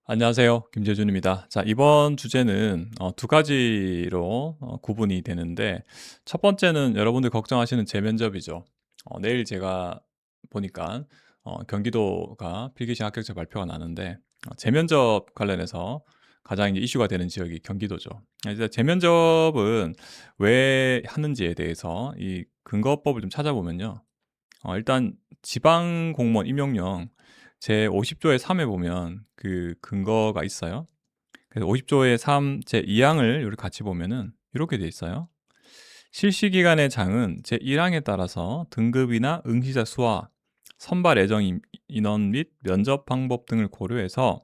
안녕하세요. 김재준입니다. 자, 이번 주제는 두 가지로 구분이 되는데, 첫 번째는 여러분들 걱정하시는 재면접이죠. 내일 제가 보니까 경기도가 필기시 합격자 발표가 나는데, 재면접 관련해서 가장 이제 이슈가 되는 지역이 경기도죠. 이제 재면접은 왜 하는지에 대해서 이 근거법을 좀 찾아보면요. 일단 지방 공무원 임용령 제 50조의 3에 보면 그 근거가 있어요. 그래서 50조의 3 제 2항을 이렇게 같이 보면은 이렇게 돼 있어요. 실시기간의 장은 제 1항에 따라서 등급이나 응시자 수와 선발 예정 인원 및 면접 방법 등을 고려해서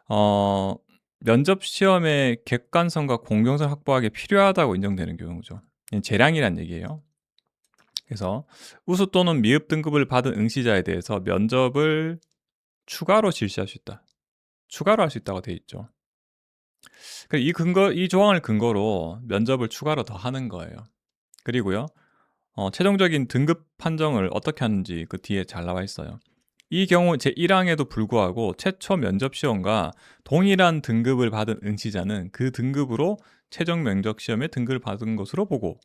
어, 면접 시험의 객관성과 공정성 확보하기 필요하다고 인정되는 경우죠. 재량이란 얘기예요. 그래서 우수 또는 미흡 등급을 받은 응시자에 대해서 면접을 추가로 실시할 수 있다. 추가로 할 수 있다고 돼 있죠. 이 조항을 근거로 면접을 추가로 더 하는 거예요. 그리고요, 최종적인 등급 판정을 어떻게 하는지 그 뒤에 잘 나와 있어요. 이 경우 제1항에도 불구하고 최초 면접 시험과 동일한 등급을 받은 응시자는 그 등급으로 최종 면접 시험에 등급을 받은 것으로 보고,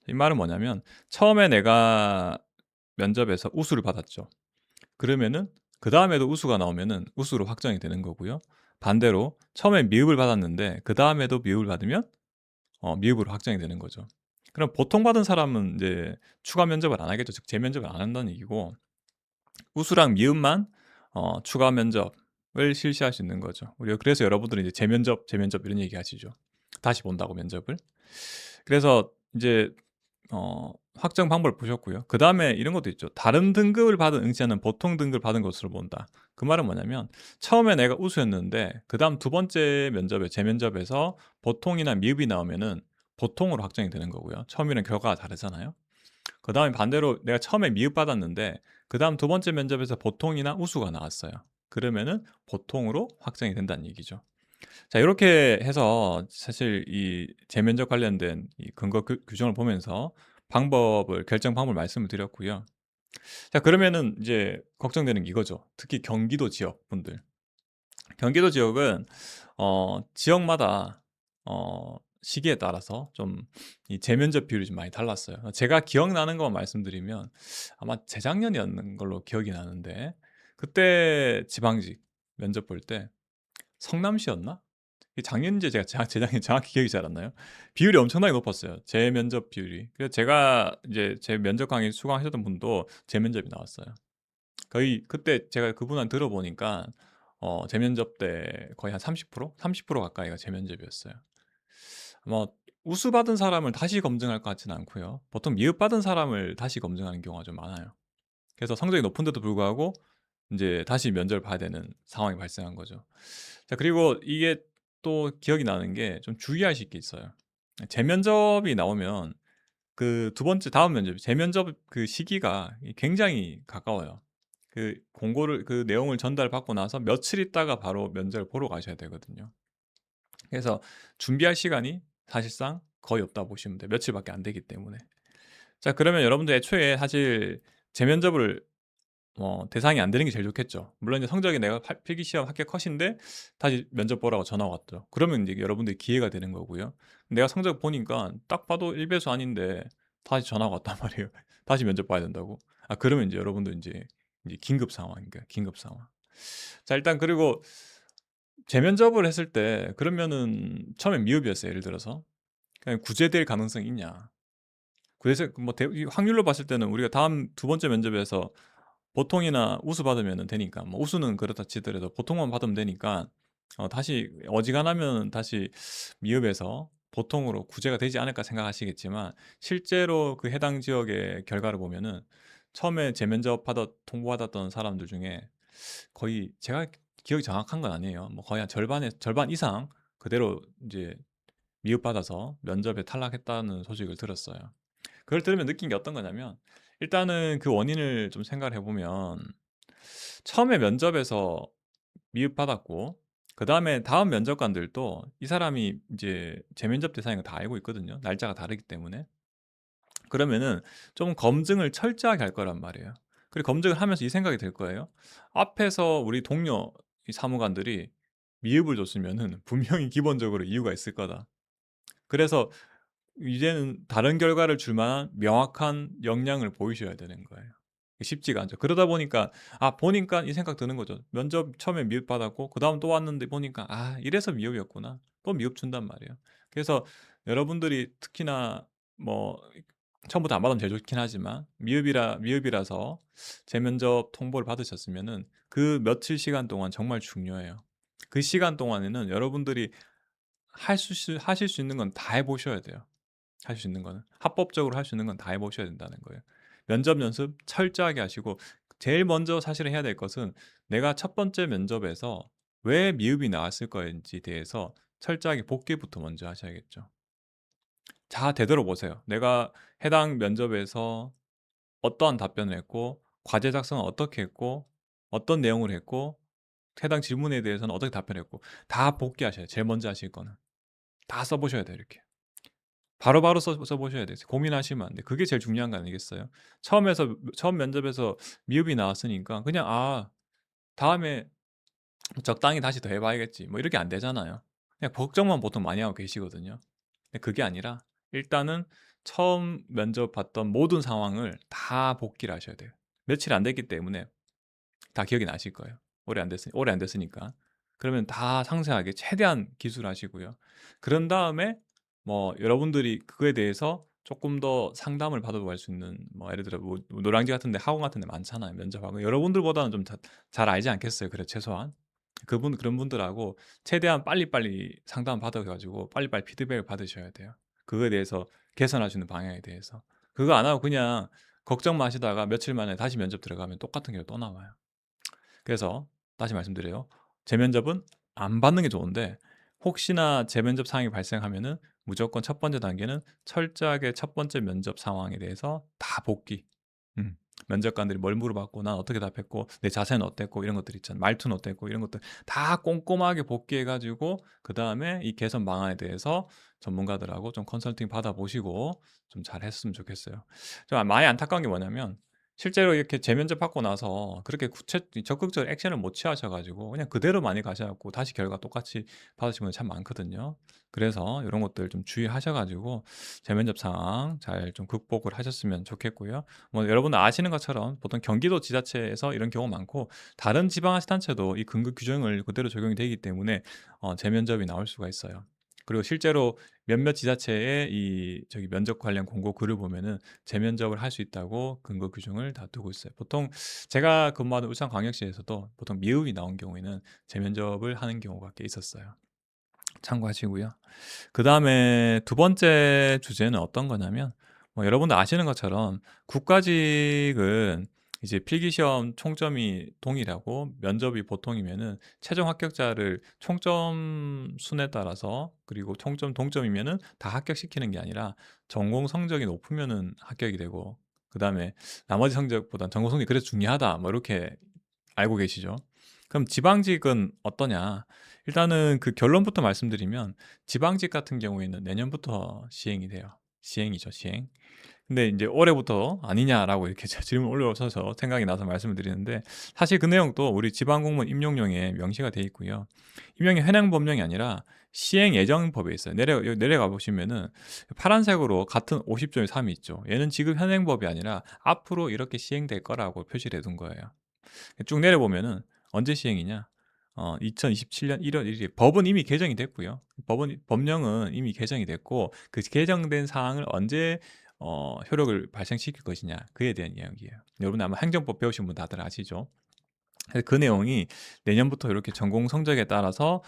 이 말은 뭐냐면 처음에 내가 면접에서 우수를 받았죠. 그러면은 그다음에도 우수가 나오면은 우수로 확정이 되는 거고요. 반대로 처음에 미흡을 받았는데 그다음에도 미흡을 받으면 미흡으로 확정이 되는 거죠. 그럼 보통 받은 사람은 이제 추가 면접을 안 하겠죠. 즉 재면접을 안 한다는 얘기고, 우수랑 미흡만 추가 면접을 실시할 수 있는 거죠. 우리가 그래서 여러분들은 이제 재면접 이런 얘기 하시죠. 다시 본다고 면접을. 그래서 이제 확정 방법을 보셨고요. 그다음에 이런 것도 있죠. 다른 등급을 받은 응시자는 보통 등급을 받은 것으로 본다. 그 말은 뭐냐면 처음에 내가 우수였는데 그다음 두 번째 면접에 재면접에서 보통이나 미흡이 나오면은 보통으로 확정이 되는 거고요. 처음이랑 결과가 다르잖아요. 그다음에 반대로 내가 처음에 미흡 받았는데 그다음 두 번째 면접에서 보통이나 우수가 나왔어요. 그러면은 보통으로 확정이 된다는 얘기죠. 자, 이렇게 해서 사실 이 재면접 관련된 이 근거 규정을 보면서 결정 방법을 말씀을 드렸고요. 자, 그러면은 이제 걱정되는 게 이거죠. 특히 경기도 지역 분들. 경기도 지역은 지역마다 시기에 따라서 좀 이 재면접 비율이 좀 많이 달랐어요. 제가 기억나는 것만 말씀드리면 아마 재작년이었는 걸로 기억이 나는데, 그때 지방직 면접 볼 때 성남시였나? 작년인지 재작년 정확히 기억이 잘 안 나요. 비율이 엄청나게 높았어요. 재 면접 비율이. 그래서 제가 이제 제 면접 강의 수강하셨던 분도 재 면접이 나왔어요. 거의 그때 제가 그분한테 들어보니까 재면접 때 거의 한 30%? 30% 가까이가 재면접이었어요. 뭐 우수 받은 사람을 다시 검증할 것 같지는 않고요. 보통 미흡 받은 사람을 다시 검증하는 경우가 좀 많아요. 그래서 성적이 높은데도 불구하고 이제 다시 면접을 봐야 되는 상황이 발생한 거죠. 자, 그리고 이게 또 기억이 나는 게 좀 주의하실 게 있어요. 재면접이 나오면 그 두 번째 다음 면접 재면접 그 시기가 굉장히 가까워요. 그 내용을 전달받고 나서 며칠 있다가 바로 면접을 보러 가셔야 되거든요. 그래서 준비할 시간이 사실상 거의 없다고 보시면 돼요. 며칠밖에 안 되기 때문에. 자, 그러면 여러분들 애초에 사실 재면접을 대상이 안 되는 게 제일 좋겠죠. 물론 이제 성적이 내가 필기 시험 합격 컷인데 다시 면접 보라고 전화가 왔죠. 그러면 이제 여러분들이 기회가 되는 거고요. 내가 성적 보니까 딱 봐도 1배수 아닌데 다시 전화가 왔단 말이에요. 다시 면접 봐야 된다고. 아, 그러면 이제 여러분들 이제 긴급 상황인가 긴급 상황. 자, 일단 그리고 재면접을 했을 때 그러면은 처음에 미흡이었어요. 예를 들어서 그냥 구제될 가능성이 있냐? 그래서 이 확률로 봤을 때는 우리가 다음 두 번째 면접에서 보통이나 우수 받으면 되니까, 뭐 우수는 그렇다 치더라도 보통만 받으면 되니까 다시 어지간하면 다시 미흡에서 보통으로 구제가 되지 않을까 생각하시겠지만, 실제로 그 해당 지역의 결과를 보면은 처음에 재면접 통보받았던 사람들 중에 거의, 제가 기억이 정확한 건 아니에요. 뭐 거의 한 절반 이상 그대로 이제 미흡받아서 면접에 탈락했다는 소식을 들었어요. 그걸 들으면 느낀 게 어떤 거냐면, 일단은 그 원인을 좀 생각을 해보면 처음에 면접에서 미흡받았고 그다음에 다음 면접관들도 이 사람이 이제 재면접 대상인 거 다 알고 있거든요. 날짜가 다르기 때문에. 그러면은 좀 검증을 철저하게 할 거란 말이에요. 그리고 검증을 하면서 이 생각이 들 거예요. 앞에서 우리 동료 이 사무관들이 미흡을 줬으면은 분명히 기본적으로 이유가 있을 거다. 그래서 이제는 다른 결과를 줄 만한 명확한 역량을 보이셔야 되는 거예요. 쉽지가 않죠. 그러다 보니까 보니까 이 생각 드는 거죠. 면접 처음에 미흡 받았고 그다음 또 왔는데 보니까 '이래서 미흡이었구나.' 또 미흡 준단 말이에요. 그래서 여러분들이 특히나 뭐 처음부터 안 받으면 제일 좋긴 하지만 미흡이라서 재면접 통보를 받으셨으면은 그 며칠 시간 동안 정말 중요해요. 그 시간 동안에는 여러분들이 하실 수 있는 건 다 해 보셔야 돼요. 할 수 있는 거는. 합법적으로 할 수 있는 건 다 해 보셔야 된다는 거예요. 면접 연습 철저하게 하시고 제일 먼저 사실은 해야 될 것은 내가 첫 번째 면접에서 왜 미흡이 나왔을 거인지에 대해서 철저하게 복기부터 먼저 하셔야겠죠. 자, 되돌아보세요. 내가 해당 면접에서 어떠한 답변을 했고 과제 작성은 어떻게 했고 어떤 내용을 했고 해당 질문에 대해서는 어떻게 답변했고 다 복기하셔야 돼요. 제일 먼저 하실 거는. 다 써 보셔야 돼요, 이렇게. 바로바로 써 보셔야 돼요. 고민하시면 안 돼요. 그게 제일 중요한 거 아니겠어요? 처음 면접에서 미흡이 나왔으니까 그냥 '다음에 적당히 다시 더 해 봐야겠지.' 뭐 이렇게 안 되잖아요. 그냥 걱정만 보통 많이 하고 계시거든요. 근데 그게 아니라 일단은 처음 면접 봤던 모든 상황을 다 복기를 하셔야 돼요. 며칠 안 됐기 때문에 다 기억이 나실 거예요. 오래 안 됐으니까. 그러면 다 상세하게 최대한 기술하시고요. 그런 다음에 뭐 여러분들이 그거에 대해서 조금 더 상담을 받아볼 수 있는 뭐 예를 들어 뭐 노량진 같은 데 학원 같은 데 많잖아요, 면접하고. 여러분들보다는 좀 잘 알지 않겠어요, 그래 최소한. 그런 분들하고 최대한 빨리빨리 상담 받아 가지고 빨리빨리 피드백을 받으셔야 돼요. 그거에 대해서 개선할 수 있는 방향에 대해서. 그거 안 하고 그냥 걱정 마시다가 며칠 만에 다시 면접 들어가면 똑같은 게 또 나와요. 그래서 다시 말씀드려요. 재면접은 안 받는 게 좋은데 혹시나 재면접 상황이 발생하면은 무조건 첫 번째 단계는 철저하게 첫 번째 면접 상황에 대해서 다 복기. 음. 면접관들이 뭘 물어봤고 난 어떻게 답했고 내 자세는 어땠고 이런 것들 있잖아요. 말투는 어땠고 이런 것들 다 꼼꼼하게 복기해 가지고 그다음에 이 개선 방안에 대해서 전문가들하고 좀 컨설팅 받아 보시고 좀 잘했으면 좋겠어요. 좀 많이 안타까운 게 뭐냐면 실제로 이렇게 재면접 받고 나서 그렇게 적극적인 액션을 못 취하셔 가지고 그냥 그대로 많이 가셔 갖고 다시 결과 똑같이 받으신 분들 참 많거든요. 그래서 요런 것들 좀 주의하셔 가지고 재면접 상황 잘 좀 극복을 하셨으면 좋겠고요. 뭐 여러분들 아시는 것처럼 보통 경기도 지자체에서 이런 경우 많고 다른 지방자치단체도 이 등급 규정을 그대로 적용이 되기 때문에 재면접이 나올 수가 있어요. 그리고 실제로 몇몇 지자체의 이 저기 면접 관련 공고 글을 보면은 재면접을 할 수 있다고 근거 규정을 다 두고 있어요. 보통 제가 근무하는 울산광역시에서도 보통 미흡이 나온 경우에는 재면접을 하는 경우가 꽤 있었어요. 참고하시고요. 그다음에 두 번째 주제는 어떤 거냐면 뭐 여러분들 아시는 것처럼 국가직은 이제 필기시험 총점이 동일하고 면접이 보통이면은 최종 합격자를 총점 순에 따라서 그리고 총점 동점이면은 다 합격시키는 게 아니라 전공 성적이 높으면은 합격이 되고 그다음에 나머지 성적보단 전공 성적이 그래서 중요하다 뭐 이렇게 알고 계시죠? 그럼 지방직은 어떠냐? 일단은 그 결론부터 말씀드리면 지방직 같은 경우에는 내년부터 시행이 돼요. 시행이죠, 시행. 근데 인제 "올해부터 아니냐?"라고 이렇게 질문 올려오셔서 생각이 나서 말씀을 드리는데 사실 그 내용도 우리 지방 공무원 임용령에 명시가 돼 있고요. 임용이 현행 법령이 아니라 시행 예정법에 있어요. 내려가 보시면은 파란색으로 같은 50조의 3이 있죠. 얘는 지금 현행 법이 아니라 앞으로 이렇게 시행될 거라고 표시를 해둔 거예요. 쭉 내려보면은 언제 시행이냐? 2027년 1월 1일 법은 이미 개정이 됐고요. 법령은 이미 개정이 됐고 그 개정된 사항을 언제 효력을 발생시킬 것이냐 그에 대한 이야기예요. 여러분 아마 행정법 배우신 분 다들 아시죠? 그래서 그 내용이 내년부터 이렇게 전공 성적에 따라서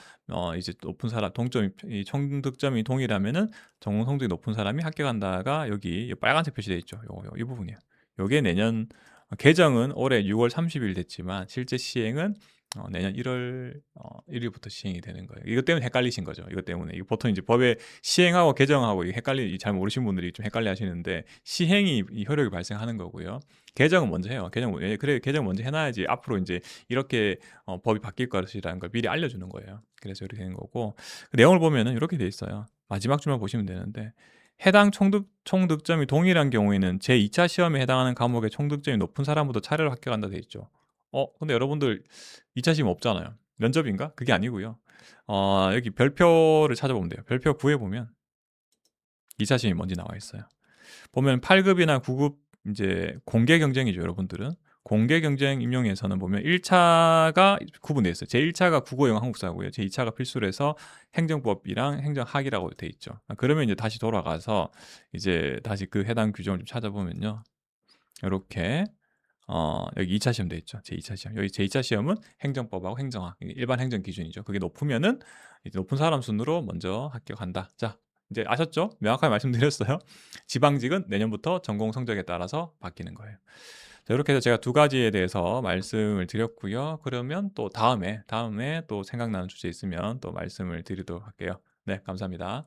이제 높은 사람 동점이 이 총득점이 동일하면은 전공 성적이 높은 사람이 합격한다가 여기 빨간색 표시되어 있죠. 요거 이 부분이에요. 요게 내년 개정은 올해 6월 30일 됐지만 실제 시행은 내년 1월 1일부터 시행이 되는 거예요. 이것 때문에 헷갈리신 거죠. 이것 때문에. 이거 보통 이제 법에 시행하고 개정하고 이게 잘 모르시는 분들이 좀 헷갈려 하시는데 시행이 이 효력이 발생하는 거고요. 개정은 먼저 해요. 개정 먼저 해 놔야지 앞으로 인제 이렇게 법이 바뀔 것이라는 걸 미리 알려주는 거예요. 그래서 이렇게 되는 거고 그 내용을 보면은 이렇게 돼 있어요. 마지막 줄만 보시면 되는데 해당 총득점이 동일한 경우에는 제2차 시험에 해당하는 과목의 총득점이 높은 사람부터 차례로 합격한다 돼 있죠. 근데 여러분들 2차 시험 없잖아요. 면접인가? 그게 아니고요. 여기 별표를 찾아보면 돼요. 별표 9에 보면 2차 시험이 뭔지 나와 있어요. 보면 8급이나 9급 이제 공개 경쟁이죠, 여러분들은. 공개 경쟁 임용에서는 보면 1차가 구분되어 있어요. 제1차가 국어, 영어, 한국사고요. 제2차가 필수래서 행정법이랑 행정학이라고 돼 있죠. 그러면 이제 다시 돌아가서 이제 다시 그 해당 규정을 좀 찾아보면요. 이렇게 여기 2차 시험 돼 있죠. 제2차 시험. 여기 제2차 시험은 행정법하고 행정학, 일반 행정 기준이죠. 그게 높으면은 이제 높은 사람 순으로 먼저 합격한다. 자, 이제 아셨죠? 명확하게 말씀드렸어요. 지방직은 내년부터 전공 성적에 따라서 바뀌는 거예요. 자, 이렇게 해서 제가 두 가지에 대해서 말씀을 드렸고요. 그러면 또 다음에 또 생각나는 주제 있으면 또 말씀을 드리도록 할게요. 네, 감사합니다.